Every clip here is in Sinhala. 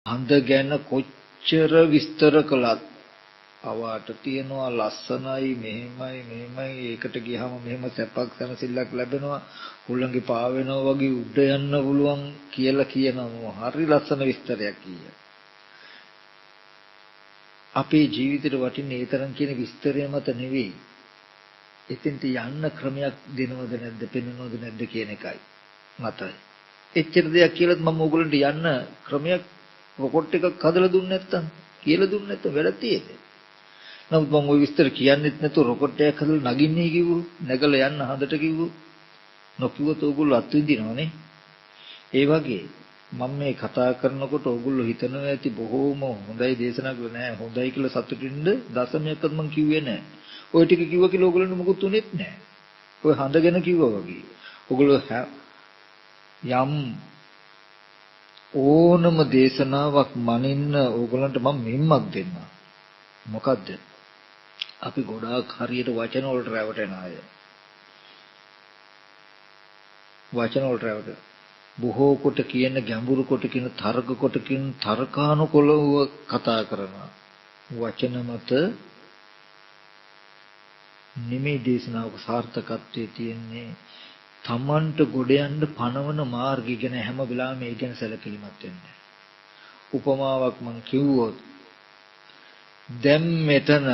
හඳ ගැන කොච්චර විස්තර කළත් අවාට තියනවා ලස්සනයි මෙහෙමයි ඒකට ගියාම මෙහෙම සැපක් සැනසෙල්ලක් ලැබෙනවා උල්ලංගේ පාවෙනවා වගේ උඩ යන්න පුළුවන් කියලා කියනවා හරි ලස්සන විස්තරයක් කිය. අපේ ජීවිතේට වටින්නේ ඒ තරම් කියන විස්තරය මත නෙවෙයි. එතෙන්ට යන්න ක්‍රමයක් දෙනවද නැද්ද පෙන්වනවද නැද්ද කියන එකයි මතයි. එච්චර දෙයක් කියලාත් මම ඕගොල්ලන්ට යන්න ක්‍රමයක් රොකට් එකක් හදලා දුන්නේ නැත්තම් කියලා දුන්නේ නැත්තම් වැඩක් තියෙන්නේ. නමුත් මම ওই විස්තර කියන්නෙත් නැතුව රොකට් එකක් හදලා නගින්නේ කිව්වෝ නැගලා යන්න හදට කිව්වෝ නොකියුවොත් ඕගොල්ලෝ අත්විඳිනවනේ. ඒ වගේ මම මේ කතා කරනකොට ඕගොල්ලෝ හිතනවා ඇති බොහෝම හොඳයි දේශනා කළා නෑ හොඳයි කියලා සතුටින්ද දශමයක්වත් මම කිව්වේ නෑ. ওই ටික කිව්වා කියලා ඕගොල්ලන්ට මොකුත් උනේත් නෑ. ඔය හඳගෙන කිව්වා වගේ. ඕගොල්ලෝ යම් ඕනම දේශනාවක් මනින්න ඕගොල්ලන්ට මම මෙම්මක් දෙන්නම්. මොකද්ද? අපි ගොඩාක් හරියට වචන වලට රැවටෙන අය. වචන වලට රැවටෙන. බොහෝ කොට කියන ගැඹුරු කොට කියන තර්ක කොට කියන තර්කානුකූලව කතා කරනවා. වචන මත නිමේ දේශනාවක සාර්ථකත්වයේ තියෙන්නේ තමන්ට ගොඩ යන්න පනවන මාර්ගය ගැන හැම වෙලාවෙම ඒ ගැන සැලකිලිමත් වෙන්න. උපමාවක් මම කිව්වොත් දැන් මෙතන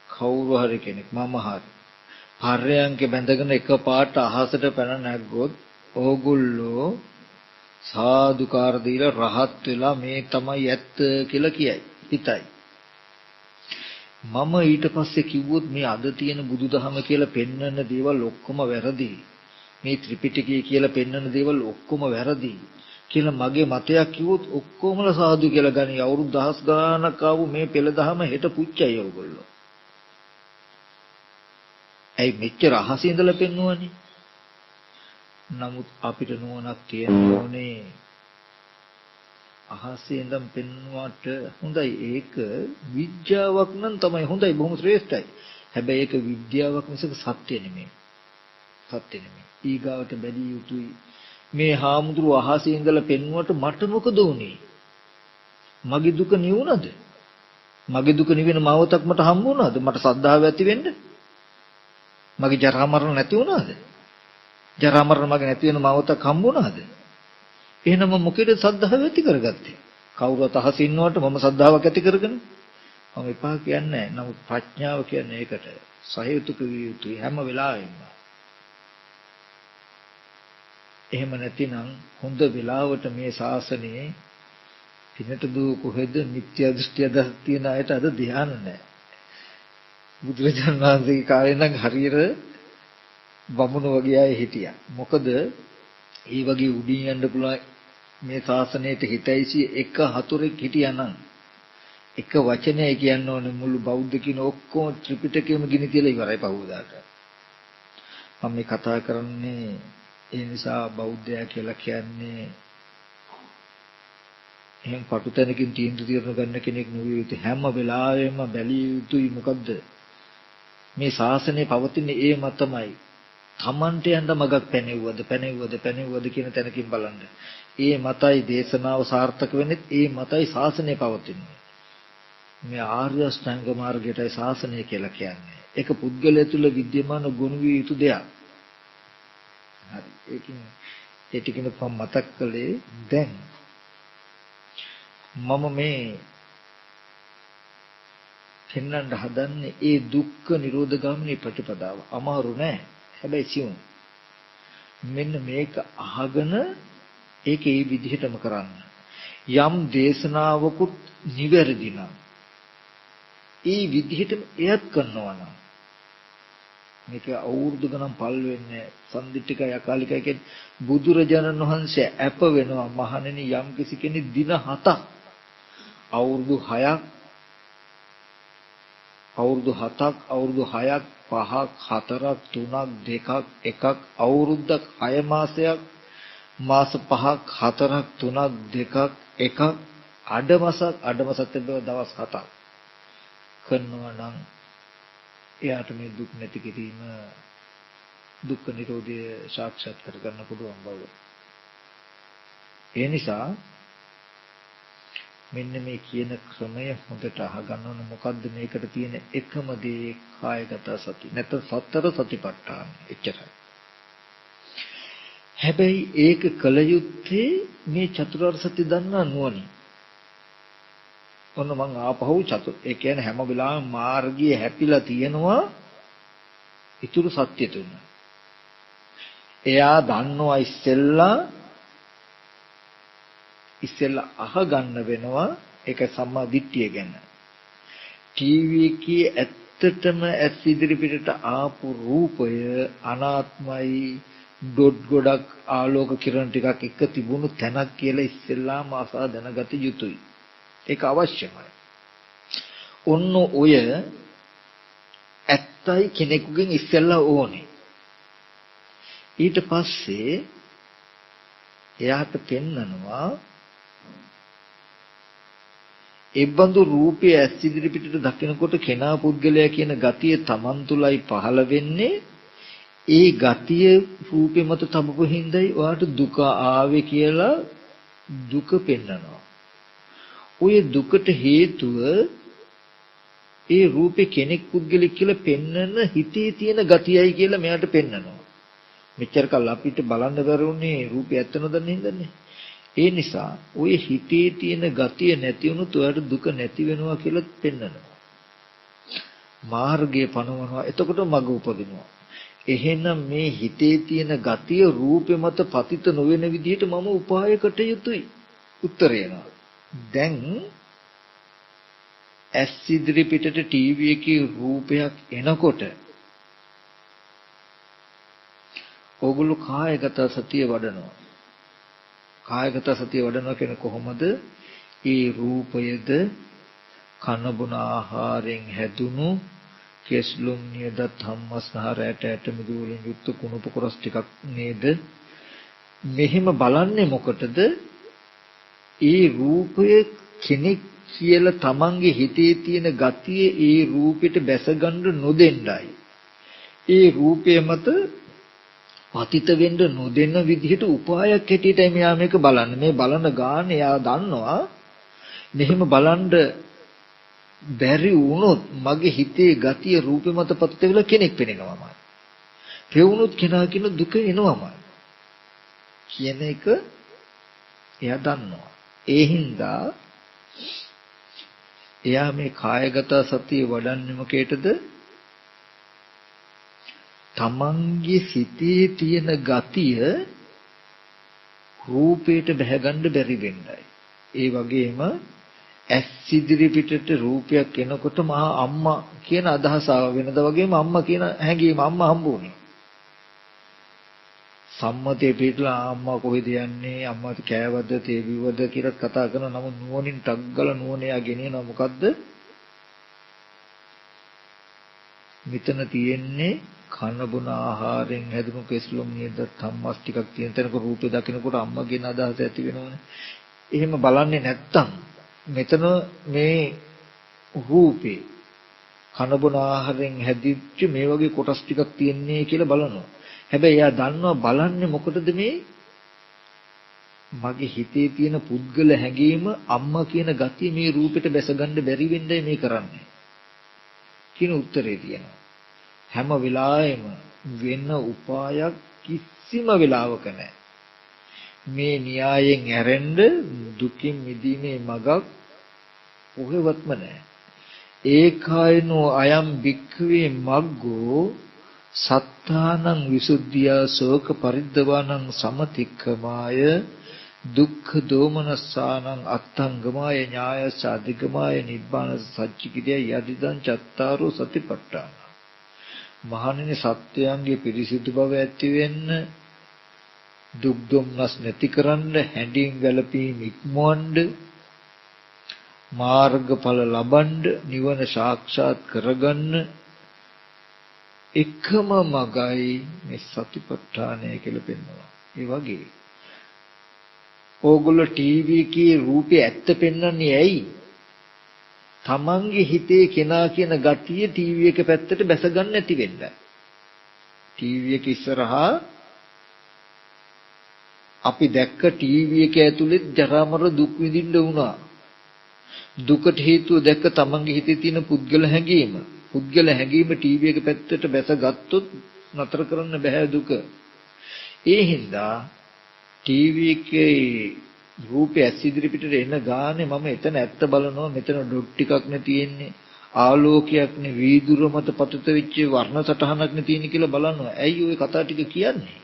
කවුරු හරි කෙනෙක් මම හරි පර්යංකේ බැඳගෙන එකපාරට අහසට පැන නැග්ගොත් ඕගොල්ලෝ සාදුකාර දීලා රහත් වෙලා මේ තමයි ඇත්ත කියලා කියයි හිතයි. මම ඊට පස්සේ කිව්වොත් මේ අද තියෙන බුදුදහම කියලා පෙන්වන දේවල් ඔක්කොම වැරදි. මේ ත්‍රිපිටකය කියලා පෙන්වන දේවල් ඔක්කොම වැරදි කියලා මගේ මතයක් කිව්වොත් ඔක්කොමලා සාදු කියලා ගනි. අවුරුදු දහස් ගාණක් ආපු මේ පෙළ දහම හෙට පුච්චයි ඕගොල්ලෝ. ඇයි මෙච්චර අහසේ ඉඳලා පෙන්වන්නේ? නමුත් අපිට නුවණක් තියෙන්න ඕනේ. අහසේ ඉඳන් පෙන්වුවාට හොඳයි ඒක විද්‍යාවක් නම් තමයි හොඳයි බොහොම ශ්‍රේෂ්ඨයි. හැබැයි ඒක විද්‍යාවක් මිසක සත්‍ය නෙමෙයි. සත්‍ය නෙමෙයි. ඊගාවට බැලිය යුතුයි. මේ හාමුදුරුව අහසේ ඉඳලා පෙන්වුවට මට මොකද උනේ? මගේ දුක නිවුණද? මගේ දුක නිවෙන මාවතක් මට හම්බ වුණාද? මට සද්ධාව ඇති වෙන්න? මගේ ජරා මරණ නැති වුණාද? ජරා මරණ මගේ නැති වෙන මාවතක් හම්බ වුණාද? එහෙනම් මම මොකේද සද්ධාව ඇති කරගත්තේ? කවුරුත් අහසේ ඉන්නවට මම සද්ධාාවක් ඇති කරගෙන මම එපා කියන්නේ නැහැ. නමුත් ප්‍රඥාව කියන්නේ ඒකට සහේතුක විය යුතුයි හැම වෙලාවෙම. එහෙම නැතිනම් හොඳ වෙලාවට මේ ශාසනයේ පිනට දු කොහෙද මිත්‍යා දෘෂ්ටිය තියෙන අයට අද ධ්‍යාන නැහැ. බුදුරජාණන් වහන්සේගේ කාලේ නම් හරියට බමුණු වගේ අය හිටියා. මොකද ඒ වගේ උඩින් යන්න පුළුවන් මේ ශාසනයට හිතයිසි එක හතුරෙක් හිටියානම් එක වචනයයි කියන්න ඕනේ මුළු බෞද්ධ කියන ඔක්කොම ත්‍රිපිටකයම ගිනි තියලා ඉවරයි පහුවදාට. මම මේ කතා කරන්නේ ඒ නිසා බෞද්ධයා කියලා කියන්නේ එහෙන් පටුතැනකින් තීන්දුව తీරන ගන්න කෙනෙක් නෙවෙයි. ඒත් හැම වෙලාවෙම බැලිය යුතුයි මොකද්ද? මේ ශාසනය පවතින්නේ ඒ මතමයි. තමන්ට යන්න මගක් පැනෙව්වද කියන තැනකින් බලන්න. ඒ මතයි දේශනාව සාර්ථක වෙන්නේ, ඒ මතයි ශාසනය පවතින්නේ. මේ ආර්ය අෂ්ටාංග මාර්ගයටයි ශාසනය කියලා කියන්නේ. ඒක පුද්ගලයා තුළ විද්‍යමාන ගුණ විය යුතු දෙයක්. හරි. ඒකින් ඒ ටිකම මතක් කළේ දැන් මම මේ පෙන්වන්න හදන්නේ ඒ දුක්ඛ නිරෝධ ගාමිනී ප්‍රතිපදාව. අමාරු නෑ. හැබැයි සියුම්. මෙන්න මේක අහගෙන ඒක ඒ විදිහටම කරන්න. යම් දේශනාවකුත් නිවැරදි නම් ඒ විදිහටම එයත් කරනවා නම් මේක අවුරුදු ගණන් පල් වෙන්නේ සම්දිට්ඨිකය අකාලිකය කියන්නේ බුදුරජාණන් වහන්සේ අප වෙනවා මහණෙනි යම් කිසි කෙනෙක් දින 7ක් අවුරුදු 6ක් අවුරුදු 6ක් 5ක් 4ක් 3ක් 2ක් 1ක් අවුරුද්දක් 6 මාසයක් මාස 5ක් 4ක් 3ක් 2ක් 1ක් අඩමසක් දවස් 7ක් කරනවා නම් එයාට මේ දුක් නැති කිරීම දුක්ඛ නිරෝධය සාක්ෂාත් කරගන්න පුළුවන් බව. ඒ නිසා මෙන්න මේ කියන ක්‍රමය හොඳට අහගන්න ඕන. මොකද්ද මේකට තියෙන එකම දේ? කායගත සති. නැත්නම් සතර සතිපට්ඨාන. එච්චරයි. හැබැයි ඒක කල යුත්තේ මේ චතුරාර්ය සත්‍ය දන්නා නුවණින්. ඔන්න මං ආපහු ඒ කියන්නේ හැම වෙලාවෙම මාර්ගයේ හැපිලා තියෙනවා ඊතුරු සත්‍ය තුන. එයා දන්නවා ඉස්සෙල්ලා අහගන්න වෙනවා ඒක සම්මා දිට්ඨිය ගැන. ටීවී එකේ ඇත්තටම ඇස් ඉදිරි පිටට ආපු රූපය අනාත්මයි, ඩොට් ගොඩක් ආලෝක කිරණ ටිකක් එක තිබුණු තැනක් කියලා ඉස්සෙල්ලාම අසා දැනගත යුතුයි. ඒක අවශ්‍යමයි. ඔන්න ඔය ඇත්තයි කෙනෙකුගෙන් ඉස්සෙල්ලා ඕනේ. ඊට පස්සේ එයාට පෙන්නනවා එබඳු රූපය ඇස් ඉදිරි පිටට දකිනකොට කෙනා පුද්ගලයා කියන ගතිය Taman තුලයි පහළ වෙන්නේ. ඒ ගතිය රූපේ මත තබපු හිඳයි ඔයාට දුක ආවේ කියලා දුක පෙන්නනවා. ඔය දුකට හේතුව ඒ රූපේ කෙනෙක් පුද්ගලෙක් කියලා පෙන්නන හිතේ තියෙන ගතියයි කියලා මෙයාට පෙන්නනවා. මෙච්චර කල් අපිට බලන්න බැරුනේ රූපේ ඇත්ත නොදන්න හින්දානේ. ඒ නිසා ඔය හිතේ තියෙන ගතිය නැති වුණොත් ඔයාට දුක නැති වෙනවා කියලා පෙන්නනවා. මාර්ගය පනවනවා. එතකොට මඟ උපදිනවා. එහෙනම් මේ හිතේ තියෙන ගතිය රූපේ මත පතිත නොවන විදිහට මම උපායකට යුතුයි. උත්තරය එනවා. දැන් ඇස් ඉදිරි පිටට ටීවී එකේ රූපයක් එනකොට ඕගොල්ලෝ කායගත සතිය වඩනවා. කායගත සතිය වඩනවා කියන්නේ කොහොමද? ඒ රූපයද කන බොන ආහාරයෙන් හැදුණු කෙස්ලුම් නියද ධම්මස්නහරයට ඇට මිදු වලින් යුක්ත කුණප කොරස් ටිකක් නේද? මෙහෙම බලන්නේ මොකටද? ඒ රූපය කෙනෙක් කියලා තමන්ගේ හිතේ තියෙන ගතිය ඒ රූපෙට බැසගන්න නොදෙන්නයි. ඒ රූපය මත පතිත වෙන්න නොදෙන විදිහට උපායක් හැටියටයි මෙයා මේක බලන්නේ. මේ බලන ගාන එයා දන්නවා මෙහෙම බලන්න බැරි වුණොත් මගේ හිතේ ගතිය රූපෙ මත පතිත වෙලා කෙනෙක් වෙනවමයි. පෙවුනොත් කෙනා කියන දුක එනවමයි. කියන එක එයා දන්නවා. ඒ හින්දා එයා මේ කායගත සතිය වඩන්නේ මොකේටද? තමන්ගේ සිතේ තියෙන ගතිය රූපයට බැහැගන්න බැරි වෙන්නයි. ඒ වගේම ඇස් ඉදිරි පිටට රූපයක් එනකොට මහා අම්මා කියන අදහස ආව වෙනද වගේම අම්මා කියන හැඟීම අම්මා හම්බුනේ. සම්මතයේ පිටලා අම්මා කොහෙද යන්නේ අම්මාට කෑවද තේ බිව්වද කියලා කතා කරන නම නුවණින් ටග්ගල නුවණයා ගෙනියනවා. මොකද්ද මෙතන තියෙන්නේ? කන බොන ආහාරයෙන් හැදුණු කෙස්ලොම් නේද ධම්මස් ටිකක් තියෙන තැනක රූපේ දකිනකොට අම්මගෙන අදහස ඇති වෙනවනේ. එහෙම බලන්නේ නැත්තම් මෙතන මේ රූපේ කන බොන ආහාරයෙන් හැදිච්ච මේ වගේ කොටස් ටිකක් තියෙන්නේ කියලා බලනවා. හැබැයි එයා දන්නවා බලන්නේ මොකටද? මේ මගේ හිතේ තියෙන පුද්ගල හැඟීම අම්මා කියන ගතිය මේ රූපෙට බැසගන්න බැරි වෙන්නයි මේ කරන්නේ කියන උත්තරේ තියෙනවා. හැම වෙලාවෙම වෙන උපායක් කිසිම වෙලාවක නැහැ. මේ න්‍යායෙන් ඇරෙන්න දුකින් මිදීමේ මඟක් කොහෙවත්ම නැහැ. ඒකායනෝ අයම් භික්ඛවේ මග්ගෝ සත්තානං විසුද්ධියා ශෝක පරිද්දවානං සමතික්කමාය දුක්ඛ දෝමනස්සානං අත්තංගමාය ඥායස්ස අධිගමාය නිබ්බාන සච්චිකිරිය යදිදං චත්තාරෝ සතිපට්ඨාන. මහණෙනි සත්‍යයන්ගේ පිරිසිදු බව ඇති වෙන්න, දුක් දුම්නස් නැති කරන්න, හැඬීම් වැළපීම් ඉක්මවන්න, මාර්ගඵල ලබන්න, නිවන සාක්ෂාත් කරගන්න එකම මගයි මේ සතිපට්ඨානය කියලා පෙන්වනවා. ඒ වගේ ඕගොල්ලෝ ටීවී එකේ රූපේ ඇත්ත පෙන්වන්නේ ඇයි? තමන්ගේ හිතේ කෙනා කියන ගතිය ටීවී එක පැත්තට බැස ගන්න නැති වෙන්නයි. ටීවී එක ඉස්සරහා අපි දැක්ක ටීවී එක ඇතුලේ ජරා මර දුක් විඳින්න වුණා. දුකට හේතුව දැක්ක තමන්ගේ හිතේ තියෙන පුද්ගල හැඟීම. පුද්ගල හැඟීම ටීවී එක පැත්තට බැසගත්තොත් නතර කරන්න බෑ දුක. ඒ හින්දා ටීවී එකේ රූපය ඇස් ඉදිරි පිටට එන ගානේ මම එතන ඇත්ත බලනවා. මෙතන ඩොට් ටිකක් නේ තියෙන්නේ. ආලෝකයක් නේ වීදුර මත පතිත වෙච්ච වර්ණ සටහනක් නේ තියෙන්නේ කියලා බලනවා. ඇයි ওই කතා ටික කියන්නේ?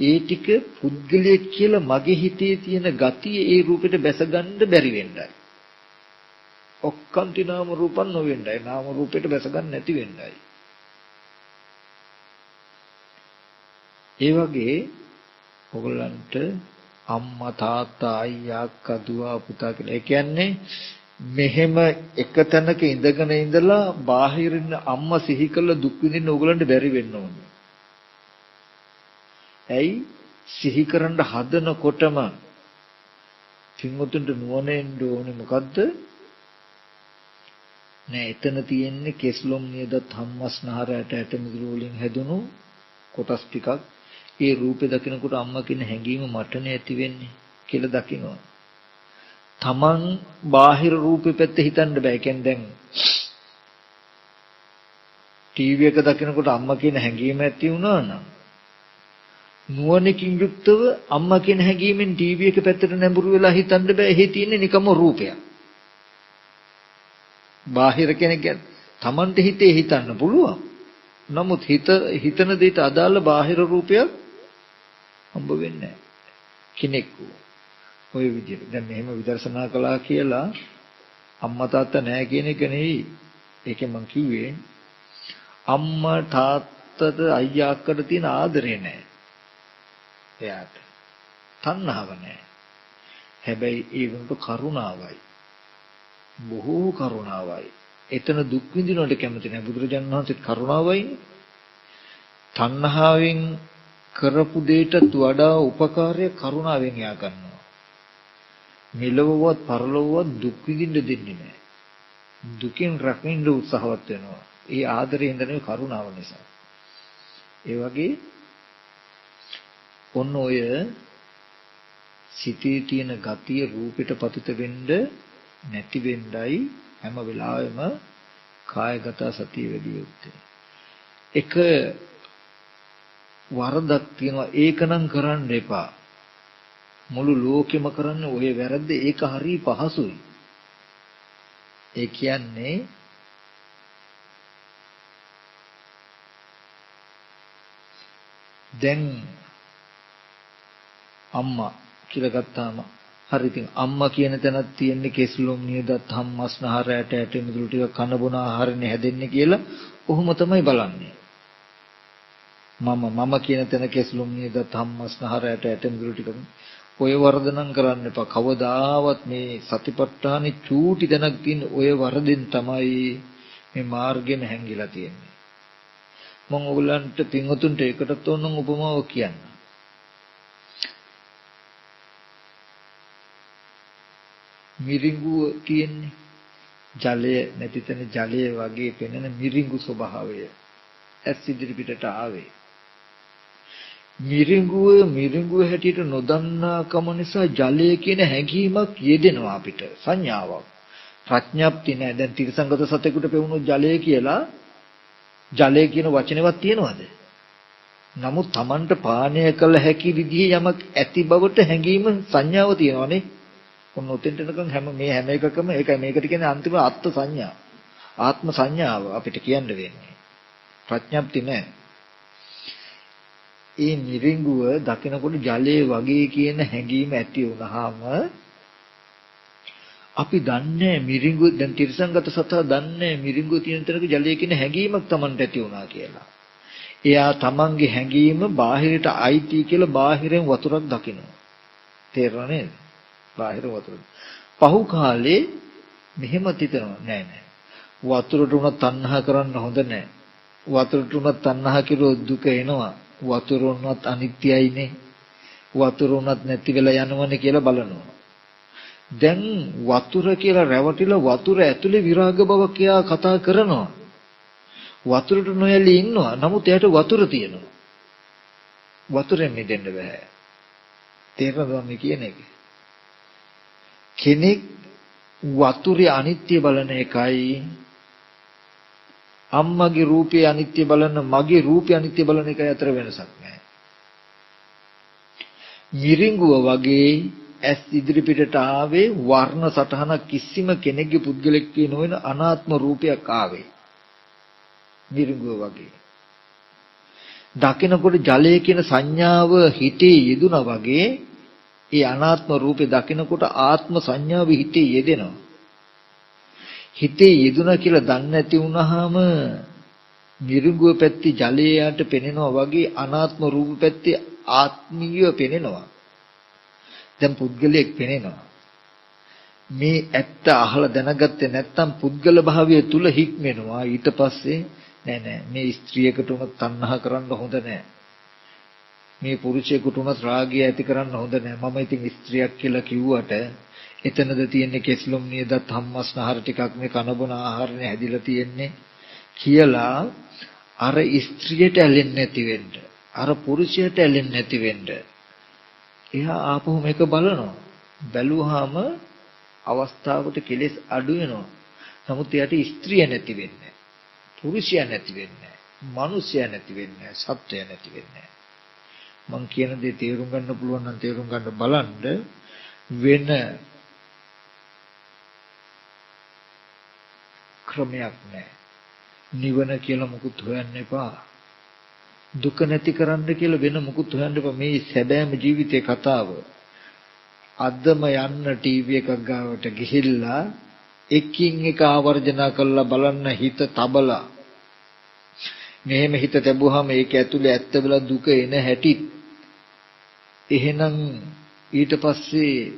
ඒ ටික පුද්ගලයෙක් කියලා මගේ හිතේ තියෙන ගතිය ඒ රූපෙට බැසගන්න බැරි වෙන්නයි. ඔක්කාන්ති නාම රූපන් නොවෙන්නයි. නාම රූපෙට බැසගන්න නැති වෙන්නයි. ඒ වගේ ඔයගලන්ට අම්මා තාත්තා අයියා අක්කා දුව පුතා කියලා. ඒ කියන්නේ මෙහෙම එක තැනක ඉඳගෙන ඉඳලා බාහිරින් අම්මා සිහි කළ දුක් විඳින්න ඕගලන්ට බැරි වෙන්න ඕනේ. ඇයි සිහි කරන්න හදනකොටම පින්වතුන්ට නුවණෙන්න ඕනේ මොකද්ද? නෑ එතන තියෙන්නේ කෙස්ලොම් නියද ධම්මස්නහරයට ඇට මිදුළු වලින් හැදුණු කොටස් ටිකක්. ඒ රූපේ දකිනකොට අම්මා කියන හැඟීම මටනේ ඇති වෙන්නේ කියලා දකිනවා. තමන් බාහිර රූපේ පැත්ත හිතන්න බෑ. කියන්නේ දැන් ටීවී එක දකිනකොට අම්මා කියන හැඟීම ඇති වුණා නම් නුවණකින් යුක්තව අම්මා කියන හැඟීමෙන් ටීවී එක පැත්තට නැඹුරු වෙලා හිතන්න බෑ. එහි තියෙන්නේ නිකම්ම රූපයක්. බාහිර කෙනෙක් ගැන තමන්ට හිතේ හිතන්න පුළුවන්. නමුත් හිතන දෙයට අදාළ බාහිර රූපයක් හම්බ වෙන්නේ නැහැ. කෙනෙකු ඔය විදිහට දැන් මෙහෙම විදර්ශනා කළා කියලා අම්මා තාත්තා නැහැ කියන එක නෙවෙයි. ඒකෙන් මං කිව්වේ අම්මා තාත්තට අයියා අක්කට තියෙන ආදරේ නැහැ. එයාට තණ්හාව නැහැ. හැබැයි ඒ වුණට කරුණාවයි. බොහෝ කරුණාවයි. එතන දුක් විඳිනවට කැමති නැහැ. බුදුරජාණන් වහන්සේත් කරුණාවයිනේ. තණ්හාවෙන් කරපු දෙයටත් වඩා උපකාරය කරුණාවෙන් යා ගන්නවා. මෙලොවවත් පරලොවවත් දුක් විඳින්න දෙන්නේ නැහැ. දුකින් රැකෙන්න උත්සාහවත් වෙනවා. ඒ ආදරේ ඉඳන්නේ කරුණාව නිසා. ඒ වගේ ඔන්න ඔය සිතේ තියෙන ගතිය රූපෙට පතිත වෙන්න නැති වෙන්නයි හැම වෙලාවෙම කායගත සතිය වැඩි යුත්තේ. එක වරදක් තියෙනවා ඒකනම් කරන්න එපා. මුළු ලෝකෙම කරන්නේ ඔය වැරද්ද. ඒක හරි පහසුයි. ඒ කියන්නේ දැන් අම්මා කියලා ගත්තාම හරි ඉතින් අම්මා කියන තැනක් තියෙන්නේ කෙස්ලොම් නියදත් හම්මස්නහරයට ඇට මිදුළු ටික කන බොන ආහාරනේ හැදෙන්නේ කියලා ඔහොම තමයි බලන්නේ. මම කියන තැන කෙස්ලොම් නියදත් හම්මස්නහරයට ඇට මිදුළු ටික ඔය වරදනම් කරන්න එපා. කවදාවත් මේ සතිපට්ඨානෙ චූටි තැනක් තියෙන ඔය වරදෙන් තමයි මේ මාර්ගෙම හැංගිලා තියෙන්නේ. මම ඔයගලන්ට පින්වතුන්ට එකටත් ඕනනම් උපමාවක් කියන්න. මිරිඟුව තියෙන්නේ ජලය නැති තැන ජලය වගේ පෙනෙන මිරිඟු ස්වභාවය ඇස් ඉදිරි පිටට ආවේ. මිරිඟුව හැටියට නොදන්නාකම නිසා ජලය කියන හැඟීමක් යෙදෙනවා අපිට සංඥාවක්. ප්‍රඥප්ති නෑ. දැන් තිරසංගත සතෙකුට පෙවුණු ජලය කියලා ජලය කියන වචනේවත් තියෙනවද? නමුත් Tamanට පානය කළ හැකි විදිහේ යමක් ඇති බවට හැඟීම සංඥාව තියෙනවානේ. ඔන්න උතෙන්ට නිකන් හැම එකකම ඒකයි මේකට කියන්නේ අන්තිම අත්ත් සංඥා. ආත්ම සංඥාව අපිට කියන්න වෙන්නේ. ප්‍රඥප්ති නෑ. ඒ මිරිඟුව දකිනකොට ජලයේ වගේ කියන හැඟීම ඇති වුනහම අපි දන්නේ මිරිඟුව දැන් තිරසංගත සතා දන්නේ මිරිඟුව තියෙන තැනක ජලයේ කියන හැඟීමක් Tamanට ඇති වුණා කියලා. එයා Tamanගේ හැඟීම බාහිරට අයිති කියලා බාහිරෙන් වතුරක් දකිනවා. තේරෙනව නේද? බාහිර වතුර. පහු කාලේ මෙහෙම හිතනවා නෑ. වතුරට උනත් තණ්හා කරන්න හොඳ නෑ. වතුරට උනත් තණ්හා කිරුවොත් දුක එනවා. වතුර උනත් අනිත්‍යයිනේ. වතුර උනත් නැති වෙලා යනවනේ කියලා බලනවා. දැන් වතුර කියලා රැවටිලා වතුර ඇතුලේ විරාග බවක් එයා කතා කරනවා. වතුරට නොයලී ඉන්නවා. නමුත් එයාට වතුර තියෙනවා. වතුරෙන් මිදෙන්න බෑ. තේරෙනවද මේ කියන එක? කෙනෙක් වතුරේ අනිත්‍ය බලන එකයි අම්මගේ රූපේ අනිත්‍ය බලන මගේ රූපේ අනිත්‍ය බලන එකයි අතර වෙනසක් නැහැ. මිරිඟුව වගේ ඇස් ඉදිරි පිටට ආවේ වර්ණ සටහන කිසිම කෙනෙකුගේ පුද්ගලෙක් නොවන අනාත්ම රූපයක් ආවේ. මිරිඟුව වගේ. දකිනකොට ජලය කියන සංඥාව හිතේ යෙදුනා වගේ ඒ අනාත්ම රූපේ දකිනකොට ආත්ම සංඥාව හිතේ යෙදෙනවා. හිතේ යෙදුනා කියලා දන්නේ නැති වුනහම මිරිඟුව පැත්තේ ජලයට පෙනෙනවා වගේ අනාත්ම රූප පැත්තේ ආත්මීය පෙනෙනවා. දැන් පුද්ගලයෙක් පෙනෙනවා. මේ ඇත්ත අහලා දැනගත්තේ නැත්නම් පුද්ගල භාවය තුල හික්මෙනවා. ඊට පස්සේ නෑ මේ ස්ත්‍රියකට උනත් තණ්හා කරන්න හොඳ නෑ. මේ පුරුෂයෙකුට උනත් රාගය ඇති කරන්න හොඳ නෑ. මම ඉතින් ස්ත්‍රියක් කියලා කිව්වට එතනද තියෙන්නේ කෙස්ලොම් නියදත් හම්මස්නහර ටිකක් මේ කනබන ආහාරනේ හැදිලා තියෙන්නේ කියලා අර ස්ත්‍රියට ඇලෙන්නේ නැති වෙන්න. අර පුරුෂයට ඇලෙන්නේ නැති වෙන්න. එයා ආපහු මේක බලනවා. බැලුවාම අවස්ථාවකට කෙලෙස් අඩු වෙනවා. නමුත් එයාට ස්ත්‍රිය නැති වෙන්නේ. පුරුෂයා නැති වෙන්නේ. මිනිසයා නැති වෙන්නේ. සත්‍යය නැති වෙන්නේ. මං කියන දේ තේරුම් ගන්න පුළුවන් නම් තේරුම් ගන්න බලන්න වෙන ක්‍රමයක් නැහැ. නිවන කියලා මුකුත් හොයන්න එපා. දුක නැති කරන්න කියලා වෙන මුකුත් හොයන්න එපා. මේ සැබෑම ජීවිතේ කතාව. අදම යන්න ටීවී එකක් ගාවට ගිහිල්ලා එකින් එක ආවර්ජනා කරලා බලන්න හිත තබලා. මෙහෙම හිත තැබුවාම ඒක ඇතුලේ ඇත්ත වෙලා දුක එන හැටි. එහෙනම් ඊට පස්සේ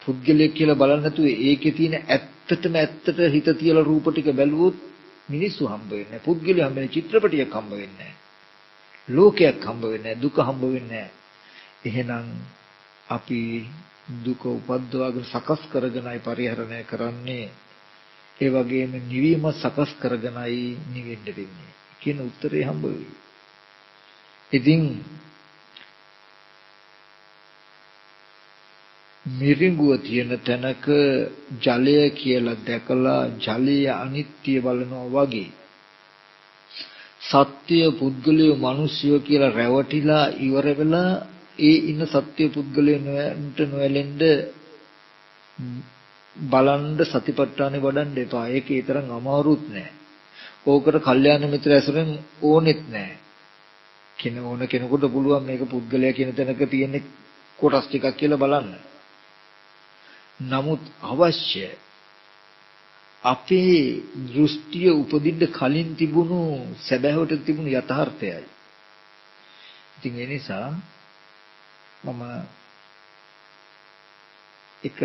පුද්ගලයෙක් කියලා බලන්න නැතුව ඒකේ තියෙන ඇත්තටම ඇත්තට හිත තියලා රූප ටික බැලුවොත් මිනිස්සු හම්බ වෙන්නේ නැහැ. පුද්ගලයා හම්බ වෙන්නේ චිත්‍රපටියක් හම්බ වෙන්නේ නැහැ. ලෝකයක් හම්බ වෙන්නේ නැහැ. දුක හම්බ වෙන්නේ නැහැ. එහෙනම් අපි දුක උපද්දවාගෙන සකස් කරගෙනයි පරිහරණය කරන්නේ. ඒ වගේම නිවීම සකස් කරගෙනයි නිවෙන්න වෙන්නේ. කියන උත්තරේ හම්බ වෙයි. ඉතින් මිරිඟුව තියෙන තැනක ජලය කියලා දැකලා ජලයේ අනිත්‍ය බලනවා වගේ සත්‍ය පුද්ගලය මිනිස්සුය කියලා රැවටිලා ඉවර වෙලා ඒ ඉන්න සත්‍ය පුද්ගලය නොවැළෙන්න බලන්න සතිපට්ඨානෙ වඩන්න එපා. ඒකේ තරම් අමාරුත් නෑ. ඕකට කල්යාණ මිත්‍ර ඇසුරෙන් ඕනෙත් නෑ. ඕන කෙනෙකුට පුළුවන් මේක පුද්ගලයා කියන තැනක තියෙන කොටස් ටිකක් කියලා බලන්න. නමුත් අවශ්‍ය අපේ දෘෂ්ටිය උපදින්න කලින් තිබුණු සැබෑවට තිබුණු යථාර්ථයයි. ඉතින් ඒ නිසා මම එක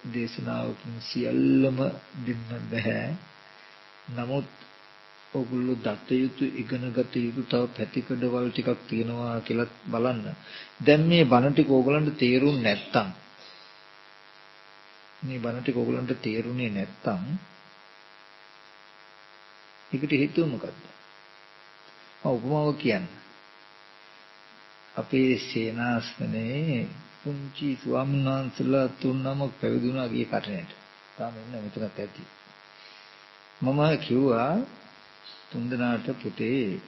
දේශනාවකින් සියල්ලම දෙන්න බෑ. නමුත් ඔගොල්ලෝ දත යුතු ඉගෙනගත යුතු තව පැතිකඩවල් ටිකක් තියෙනවා කියලා බලන්න. දැන් මේ බණ ටික ඕගොල්ලන්ට තේරුම් නැත්තම් මේ බණ ටික ඕගොල්ලන්ට තේරුනේ නැත්තම් ඒකට හේතුව මොකද්ද? උපමාව කියන්න. අපේ සේනාසනේ පුංචි ස්වාමීන් වහන්සේලා තුන්නම පැවිදුණා ගිය කටනට. තාම ඉන්න මෙතනත් ඇති. මම කිව්වා තුන්දෙනාට පුතේ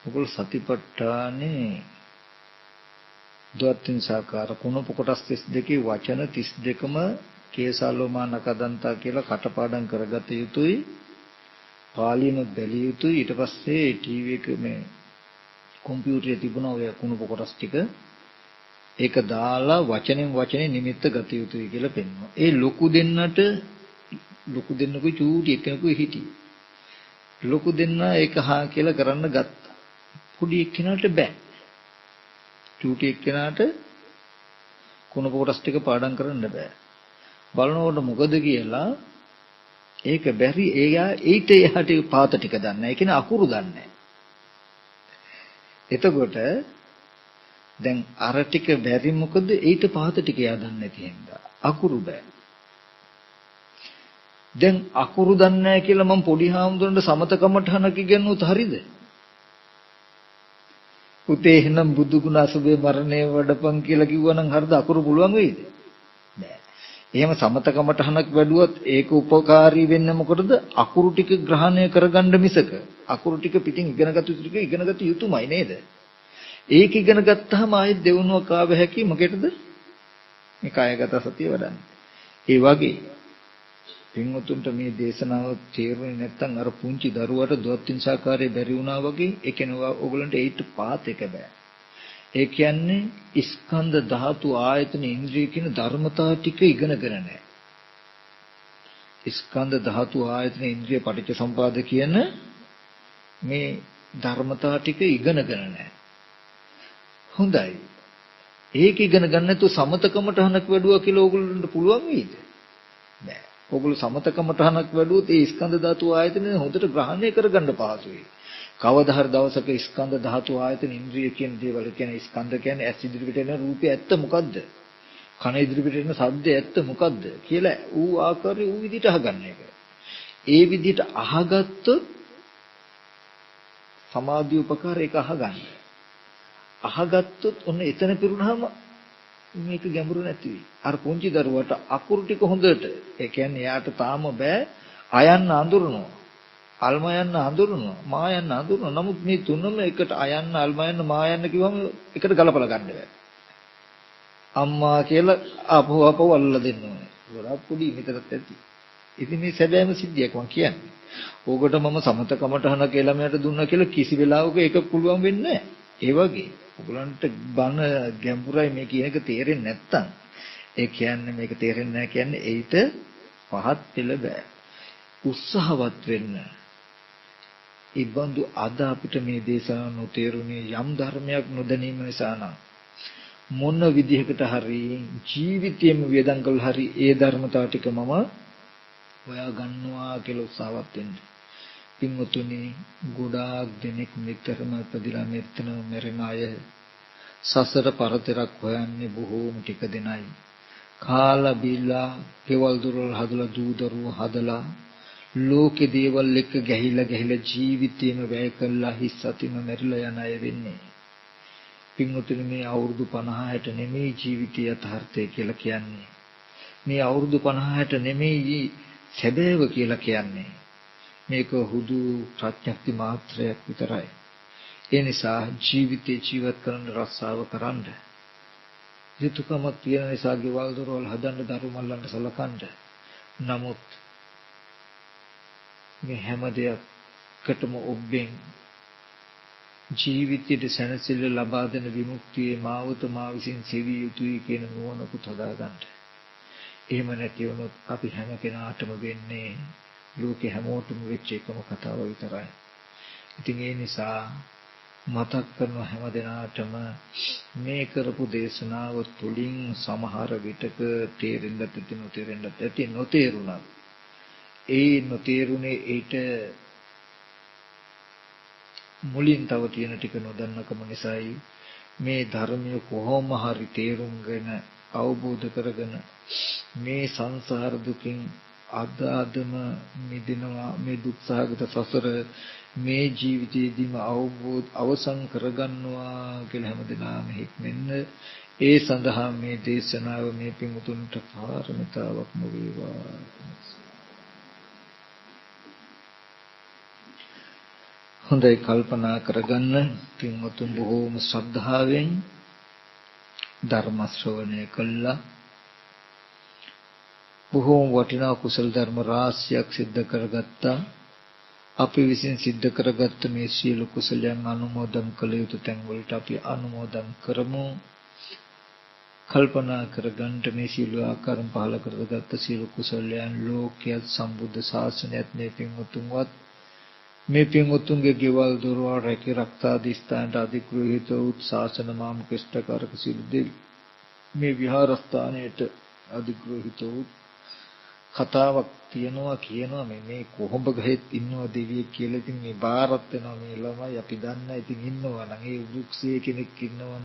ඔගොල්ලෝ සතිපට්ඨානේ ද්වත්තින් සාකාර කුණප කොටස් 32 වචන 32ම කේසාලෝමා නකදන්තා කියලා කටපාඩම් කරගත යුතුයි. පාලියන බැලිය යුතුයි. ඊට පස්සේ ටීවී එක මේ කම්පියුටරේ තිබුණ ඔය කුණප කොටස් ටික ඒක දාලා වචනෙන් වචනේ නිමිත්ත ගත යුතුයි කියලා පෙන්වනවා. ඒ ලොකු දෙන්නකුයි චූටි එක්කෙනෙකුයි හිටියේ. ලොකු දෙන්නා ඒක හා කියලා කරන්න ගත්තා. පොඩි එක්කෙනාට බෑ. චූටි එක්කෙනාට කුණප කොටස් ටික පාඩම් කරන්න බෑ. බලනකොට මොකද කියලා ඒක බැරි එයා ඊට එහාට පාත ටික දන්නේ. ඒ කියන්නේ අකුරු දන්නේ. එතකොට දැන් අර ටික බැරි මොකද ඊට පාත ටික එයා දන්නේ නැති හින්දා අකුරු බෑ. දැන් අකුරු දන්නේ නැහැ කියලා මම පොඩි හාමුදුරන්ට සමතකමටහනක ඉගෙනුවොත් හරිද? පුතේ එහෙනම් බුදු ගුණ අසුබේ මරණය වඩපන් කියලා කිව්වනම් හරිද? අකුරු පුළුවන් වෙයිද? බෑ. එහෙම සමතකමටහනක් වැඩුවොත් ඒක උපකාරී වෙන්නේ මොකටද? අකුරු ටික ග්‍රහණය කරගන්න මිසක අකුරු ටික පිටින් ඉගෙනගත්තු ටික ඉගෙනගත යුතුමයි නේද? ඒක ඉගෙන ගත්තාම ආයෙත් දෙවනුවක් ආව හැකි මොකේද? මේ කායගත සතිය වඩන්නේ. ඒ වගේ පින්වතුන්ට මේ දේශනාව තේරුනේ නැත්නම් අර පුංචි දරුවට දොත්තිංසාකාරයේ බැරි වුණා වගේ ඒ කෙනා ඕගලන්ට ඒට පාත් එක බෑ. ඒ කියන්නේ ස්කන්ධ ධාතු ආයතන ඉන්ද්‍රිය කියන ධර්මතා ටික ඉගෙනගෙන නැහැ. ස්කන්ධ ධාතු ආයතන ඉන්ද්‍රිය පටිච්චසමුපාද කියන මේ ධර්මතා ටික ඉගෙනගෙන නැහැ. හොඳයි. ඒක ඉගෙන ගන්න නැතුව සමතකමටහනක් වැඩුවා කියලා ඕගොල්ලන්ට පුළුවන් වෙයිද? නෑ. ඕගොල්ලෝ සමතකමටහනක් වැඩුවොත් ඒ ස්කන්ධ ධාතු ආයතන හොඳට ග්‍රහණය කරගන්න පහසුයි. කවදා හරි දවසක ස්කන්ධ ධාතු ආයතන ඉන්ද්‍රිය කියන දේවල් කියන්නේ ස්කන්ධ කියන්නේ ඇස් ඉදිරිපිට එන රූපය ඇත්ත මොකද්ද? කන ඉදිරිපිට එන ශබ්දය ඇත්ත මොකද්ද කියලා ඌ ආකාරي ඌ විදිහට අහගන්න එක. ඒ විදිහට අහගත්තොත් සමාධි උපකාර ඒක අහගන්න. අහගත්තොත් ඔන්න එතන පිරුණාම මේක ගැඹුරු නැති වෙයි. අර පුංචි දරුවට අකුරු ටික හොඳට ඒ කියන්නේ එයාට තාම බෑ අයන්න අඳුරනවා. අල්ම යන්න අඳුරනවා. මා යන්න අඳුරනවා. නමුත් මේ තුනම එකට අයන්න අල්ම යන්න මා යන්න කිව්වම එකට ගලපලා ගන්න බෑ. අම්මා කියලා ආපහු අල්ලලා දෙන්න ඕනේ. ගොඩක් පොඩි මෙතනත් ඇති. ඉතින් මේ සැබෑම සිද්ධියක් මම කියන්නේ. ඕකට මම සමතකමටහන කියලා මෙයාට දුන්නා කියලා කිසි වෙලාවක ඒක පුළුවන් වෙන්නේ නැහැ. ඒ වගේ ඔයගලන්ට බන ගැඹුරයි මේ කියන එක තේරෙන්නේ නැත්තම් ඒ කියන්නේ මේක තේරෙන්නේ නැහැ කියන්නේ ඒිට පහත් පෙළ බෑ. උත්සාහවත් වෙන්න. ඉබඳු අද අපිට මේ දේශනාව නොතේරුනේ යම් ධර්මයක් නොදැනීම නිසා නම් මොන විදිහකට හරි ජීවිතේම වේදන් කළ හරි ඒ ධර්මතාව ටික මම හොයා ගන්නවා කියලා උත්සාහවත් වෙන්න. පින්වතුනි ගොඩාක් දෙනෙක් නිතරම ප්‍රතිලා මෙතන මැරෙන අය සසර පරතරක් හොයන්නේ බොහෝම ටික දෙනයි. කාලා බීලා කෙවල් දොරවල් හදලා දූ දරුවෝ හදලා ලෝකේ දේවල් එක්ක ගැහිලා ජීවිතේම වැය කළා හිස් අතිම මැරිලා යන අය වෙන්නේ. පින්වතුනි මේ අවුරුදු 50ට නෙමෙයි ජීවිතය යථාර්ථය කියලා කියන්නේ. මේ අවුරුදු 50ට නෙමෙයි සැබෑව කියලා කියන්නේ. මේක හුදු ප්‍රඥප්ති මාත්‍රයක් විතරයි. ඒ නිසා ජීවිතේ ජීවත් කරන්න රස්සාව කරන්න. යුතුයකමක් තියෙන නිසා ගෙවල් දොරවල් හදන්න දරු මල්ලන්ට සලකන්න. නමුත් මේ හැම දෙයකටම ඔබෙන් ජීවිතයේ සැනසෙල්ල ලබා දෙන විමුක්තියේ මාවත මා විසින් සෙවිය යුතුයි කියන නුවණකුත් හදාගන්න. එහෙම නැති වුණොත් අපි හැම කෙනාටම වෙන්නේ ලෝකේ හැමෝටම වෙච්ච එකම කතාව විතරයි. ඉතින් ඒ නිසා මතක් කරන හැම දිනාටම මේ කරපු දේශනාව තුළින් සමහර විටක තේරෙන්නත් ඇති නොතේරෙන්නත් ඇති නොතේරුණා. ඒ නොතේරුනේ ඊට මුලින් තව තියෙන ටික නොදන්නකම නිසායි මේ ධර්මය කොහොම හරි තේරුම්ගෙන අවබෝධ කරගෙන මේ සංසාර දුකින් අදම මිදෙනවා මේ දුක්සහගත සසර මේ ජීවිතයේදීම අවසන් කරගන්නවා කියලා හැමදෙනාම හික්මෙන්න ඒ සඳහා මේ දේශනාව මේ පින්තුන්ට කාරණතාවක් වේවා. හොඳයි කල්පනා කරගන්න පින්වතුන් බොහෝම ශ්‍රද්ධාවෙන් ධර්ම ශ්‍රවණය කළා. බොහෝම වටිනා කුසල ධර්ම රාශියක් සිද්ධ කරගත්තා. අපි විසින් සිද්ධ කරගත්ත මේ සියලු කුසලයන් අනුමෝදන් කළ යුතු තැන් වලට අපි අනුමෝදන් කරමු. කල්පනා කරගන්න මේ සියලු ආකාරයෙන් පහල කරගත්ත සියලු කුසලයන් ලෝකයේ සම්බුද්ධ ශාසනයත් මේ පින්වතුන්වත් මේ පින්වතුන්ගේ ගෙවල් දොරවල් රැකී රක්තාදී ස්ථානට අධිග්‍රහිත වූ ශාසන මාමුක ඉෂ්ඨකාරක සියලු දෙවි මේ විහාරස්ථානයට අධිග්‍රහිත වූ කතාවක් කියනවා මේ කොහොඹ ගහෙත් ඉන්නවා දෙවියෙක් කියලා. ඉතින් මේ බාරත් වෙනවා මේ ළමයි අපි දන්නා. ඉතින් ඉන්නවා නම් ඒ වෘක්ෂයේ කෙනෙක් ඉන්නවා